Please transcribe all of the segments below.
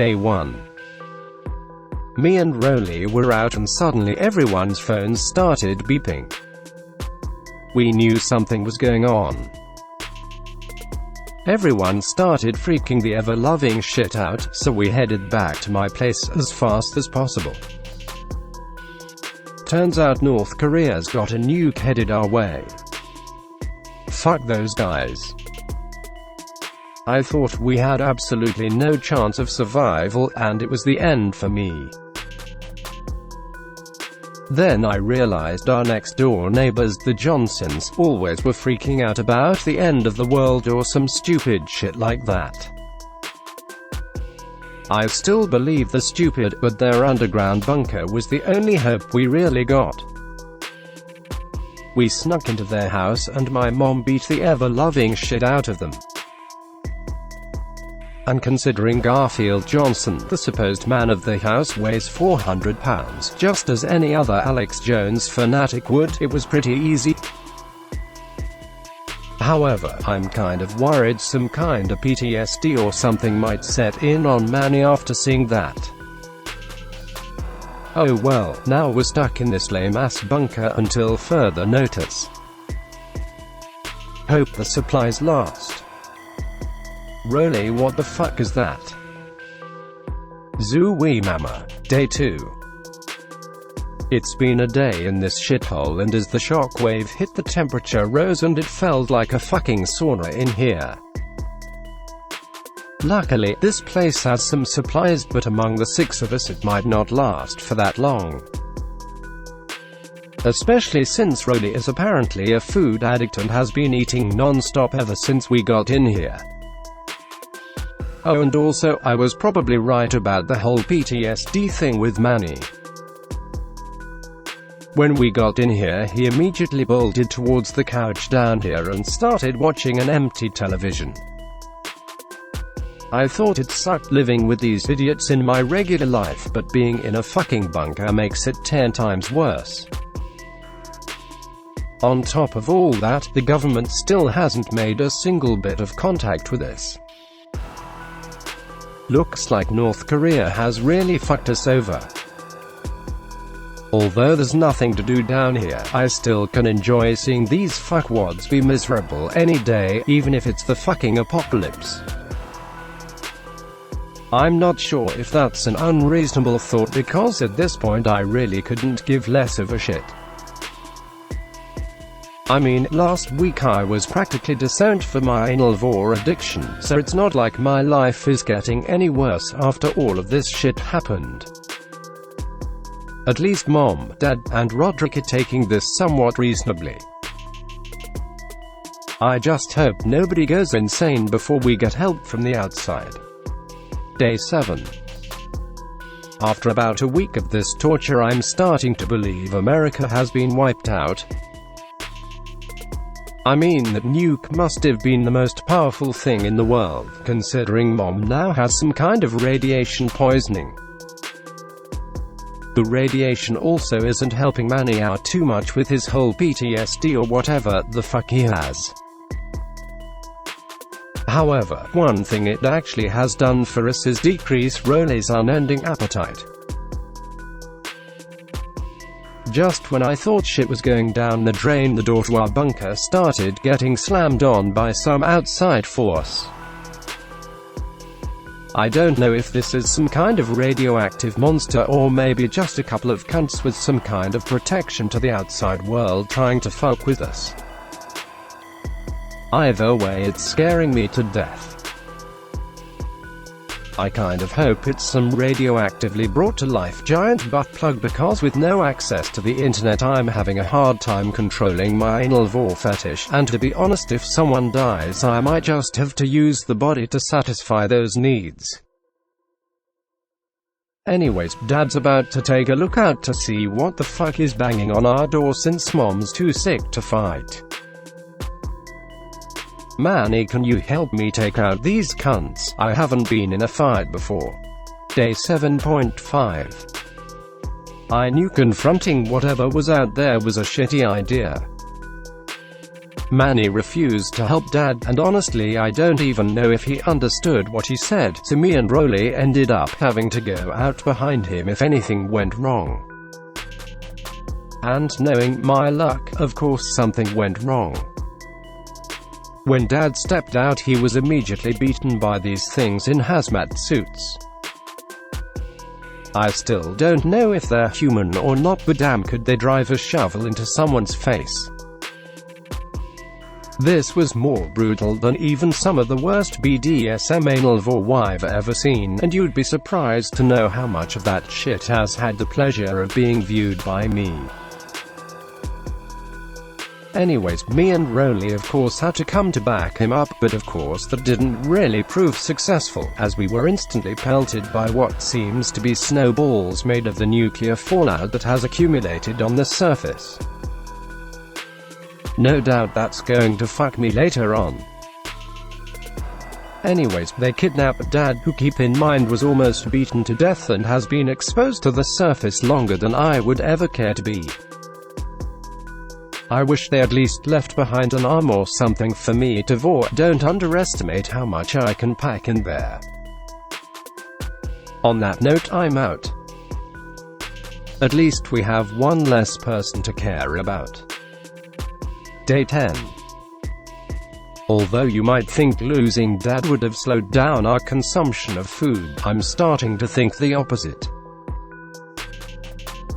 Day 1. Me and Rolly were out and suddenly everyone's phones started beeping. We knew something was going on. Everyone started freaking the ever-loving shit out, so we headed back to my place as fast as possible. Turns out North Korea's got a nuke headed our way. Fuck those guys. I thought we had absolutely no chance of survival, and it was the end for me. Then I realized our next-door neighbors, the Johnsons, always were freaking out about the end of the world or some stupid shit like that. I still believe they're stupid, but their underground bunker was the only hope we really got. We snuck into their house and my mom beat the ever-loving shit out of them. And considering Garfield Johnson, the supposed man of the house, weighs 400 pounds, just as any other Alex Jones fanatic would, it was pretty easy. However, I'm kind of worried some kind of PTSD or something might set in on Manny after seeing that. Oh well, now we're stuck in this lame-ass bunker until further notice. Hope the supplies last. Rolly, what the fuck is that? Zooey mama. Day 2. It's been a day in this shithole, and as the shockwave hit, the temperature rose and it felt like a fucking sauna in here. Luckily, this place has some supplies, but among the 6 of us it might not last for that long. Especially since Rolly is apparently a food addict and has been eating non-stop ever since we got in here. Oh, and also, I was probably right about the whole PTSD thing with Manny. When we got in here, he immediately bolted towards the couch down here and started watching an empty television. I thought it sucked living with these idiots in my regular life, but being in a fucking bunker makes it 10 times worse. On top of all that, the government still hasn't made a single bit of contact with us. Looks like North Korea has really fucked us over. Although there's nothing to do down here, I still can enjoy seeing these fuckwads be miserable any day, even if it's the fucking apocalypse. I'm not sure if that's an unreasonable thought, because at this point I really couldn't give less of a shit. I mean, last week I was practically disowned for my anal vor addiction, so it's not like my life is getting any worse after all of this shit happened. At least Mom, Dad, and Roderick are taking this somewhat reasonably. I just hope nobody goes insane before we get help from the outside. Day 7. After about a week of this torture, I'm starting to believe America has been wiped out. I mean, that nuke must have been the most powerful thing in the world, considering Mom now has some kind of radiation poisoning. The radiation also isn't helping Manny out too much with his whole PTSD or whatever the fuck he has. However, one thing it actually has done for us is decrease Rolly's unending appetite. Just when I thought shit was going down the drain, the door to our bunker started getting slammed on by some outside force. I don't know if this is some kind of radioactive monster, or maybe just a couple of cunts with some kind of protection to the outside world trying to fuck with us. Either way, it's scaring me to death. I kind of hope it's some radioactively brought to life giant butt plug, because with no access to the internet I'm having a hard time controlling my anal vor fetish, and to be honest, if someone dies I might just have to use the body to satisfy those needs. Anyways, Dad's about to take a look out to see what the fuck is banging on our door since Mom's too sick to fight. Manny, can you help me take out these cunts? I haven't been in a fight before. Day 7.5. I knew confronting whatever was out there was a shitty idea. Manny refused to help Dad, and honestly I don't even know if he understood what he said, so me and Rolly ended up having to go out behind him if anything went wrong. And knowing my luck, of course something went wrong. When Dad stepped out, he was immediately beaten by these things in hazmat suits. I still don't know if they're human or not, but damn could they drive a shovel into someone's face. This was more brutal than even some of the worst BDSM anal vor I've ever seen, and you'd be surprised to know how much of that shit has had the pleasure of being viewed by me. Anyways, me and Rolly of course had to come to back him up, but of course that didn't really prove successful, as we were instantly pelted by what seems to be snowballs made of the nuclear fallout that has accumulated on the surface. No doubt that's going to fuck me later on. Anyways, they kidnapped Dad, who, keep in mind, was almost beaten to death and has been exposed to the surface longer than I would ever care to be. I wish they at least left behind an arm or something for me to vor. Don't underestimate how much I can pack in there. On that note, I'm out. At least we have one less person to care about. Day 10. Although you might think losing Dad would have slowed down our consumption of food, I'm starting to think the opposite.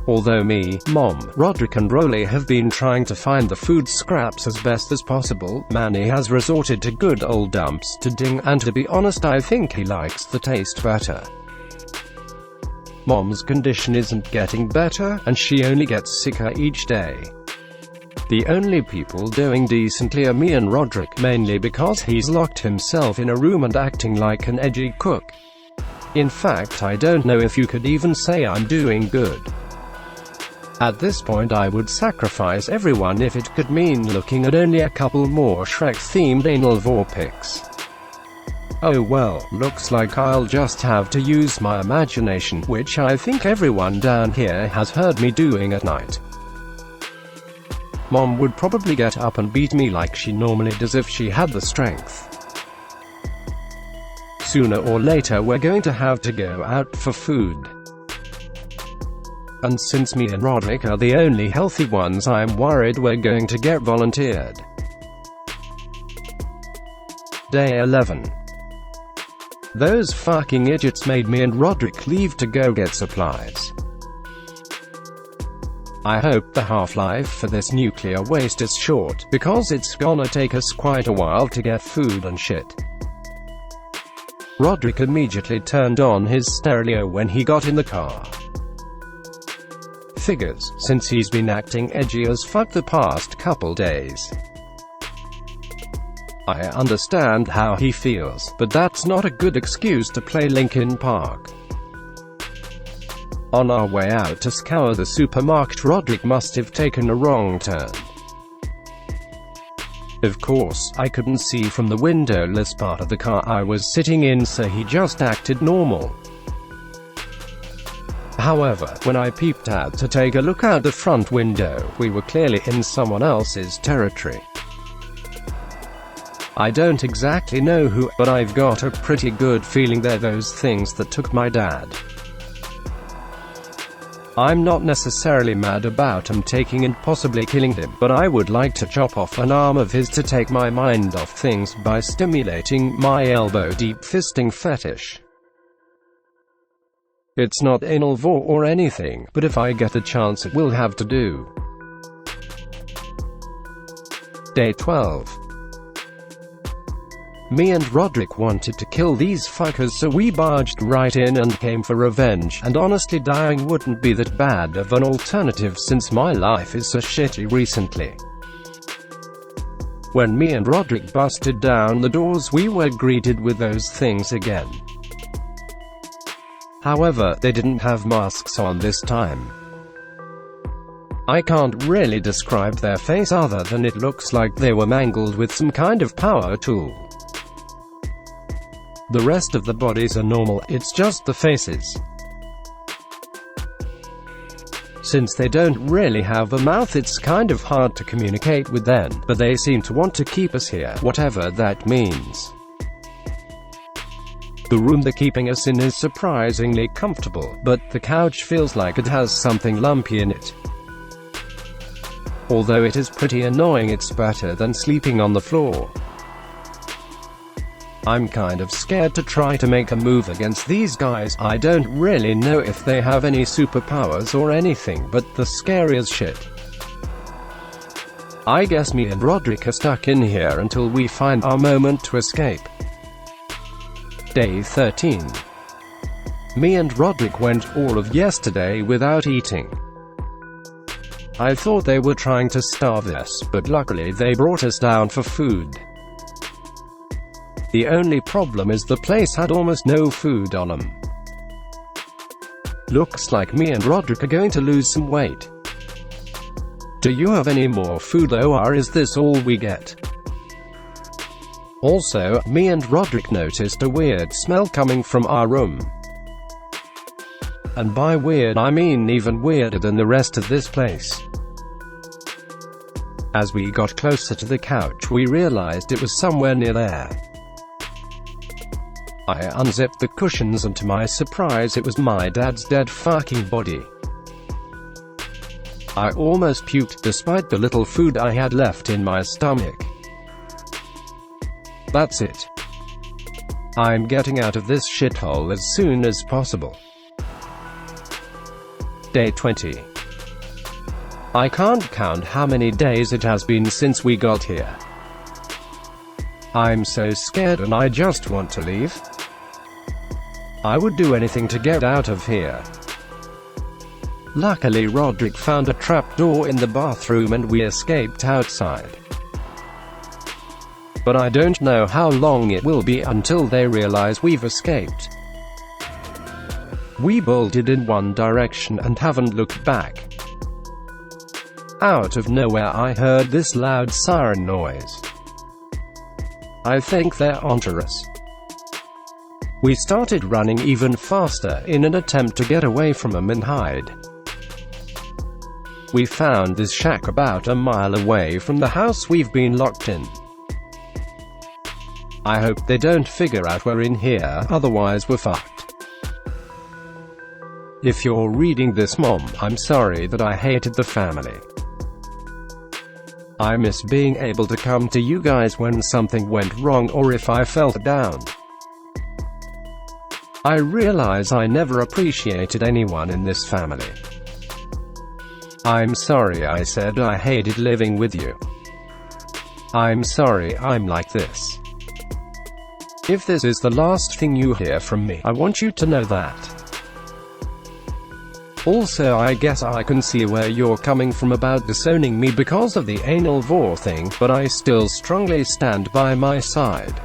Although me, Mom, Roderick and Rolly have been trying to find the food scraps as best as possible, Manny has resorted to good old dumps to ding, and to be honest I think he likes the taste better. Mom's condition isn't getting better, and she only gets sicker each day. The only people doing decently are me and Roderick, mainly because he's locked himself in a room and acting like an edgy cook. In fact, I don't know if you could even say I'm doing good. At this point I would sacrifice everyone if it could mean looking at only a couple more Shrek-themed anal vor pics. Oh well, looks like I'll just have to use my imagination, which I think everyone down here has heard me doing at night. Mom would probably get up and beat me like she normally does if she had the strength. Sooner or later we're going to have to go out for food. And since me and Roderick are the only healthy ones, I'm worried we're going to get volunteered. Day 11. Those fucking idiots made me and Roderick leave to go get supplies. I hope the half-life for this nuclear waste is short, because it's gonna take us quite a while to get food and shit. Roderick immediately turned on his stereo when he got in the car. Figures, since he's been acting edgy as fuck the past couple days. I understand how he feels, but that's not a good excuse to play Linkin Park. On our way out to scour the supermarket, Roderick must have taken a wrong turn. Of course, I couldn't see from the windowless part of the car I was sitting in, so he just acted normal. However, when I peeped out to take a look out the front window, we were clearly in someone else's territory. I don't exactly know who, but I've got a pretty good feeling they're those things that took my dad. I'm not necessarily mad about him taking and possibly killing him, but I would like to chop off an arm of his to take my mind off things by stimulating my elbow-deep fisting fetish. It's not anal vor or anything, but if I get the chance it will have to do. Day 12. Me and Roderick wanted to kill these fuckers, so we barged right in and came for revenge, and honestly dying wouldn't be that bad of an alternative since my life is so shitty recently. When me and Roderick busted down the doors, we were greeted with those things again. However, they didn't have masks on this time. I can't really describe their face other than it looks like they were mangled with some kind of power tool. The rest of the bodies are normal, it's just the faces. Since they don't really have a mouth, it's kind of hard to communicate with them, but they seem to want to keep us here, whatever that means. The room they're keeping us in is surprisingly comfortable, but the couch feels like it has something lumpy in it. Although it is pretty annoying, it's better than sleeping on the floor. I'm kind of scared to try to make a move against these guys. I don't really know if they have any superpowers or anything, but they're scary as shit. I guess me and Roderick are stuck in here until we find our moment to escape. Day 13. Me and Roderick went all of yesterday without eating. I thought they were trying to starve us, but luckily they brought us down for food. The only problem is the place had almost no food on them. Looks like me and Roderick are going to lose some weight. Do you have any more food though, or is this all we get? Also, me and Roderick noticed a weird smell coming from our room. And by weird, I mean even weirder than the rest of this place. As we got closer to the couch, we realized it was somewhere near there. I unzipped the cushions and to my surprise it was my dad's dead fucking body. I almost puked despite the little food I had left in my stomach. That's it. I'm getting out of this shithole as soon as possible. Day 20. I can't count how many days it has been since we got here. I'm so scared and I just want to leave. I would do anything to get out of here. Luckily Roderick found a trapdoor in the bathroom and we escaped outside. But I don't know how long it will be until they realize we've escaped. We bolted in one direction and haven't looked back. Out of nowhere I heard this loud siren noise. I think they're onto us. We started running even faster in an attempt to get away from them and hide. We found this shack about a mile away from the house we've been locked in. I hope they don't figure out we're in here, otherwise we're fucked. If you're reading this, Mom, I'm sorry that I hated the family. I miss being able to come to you guys when something went wrong or if I fell down. I realize I never appreciated anyone in this family. I'm sorry I said I hated living with you. I'm sorry I'm like this. If this is the last thing you hear from me, I want you to know that. Also, I guess I can see where you're coming from about disowning me because of the anal vor thing, but I still strongly stand by my side.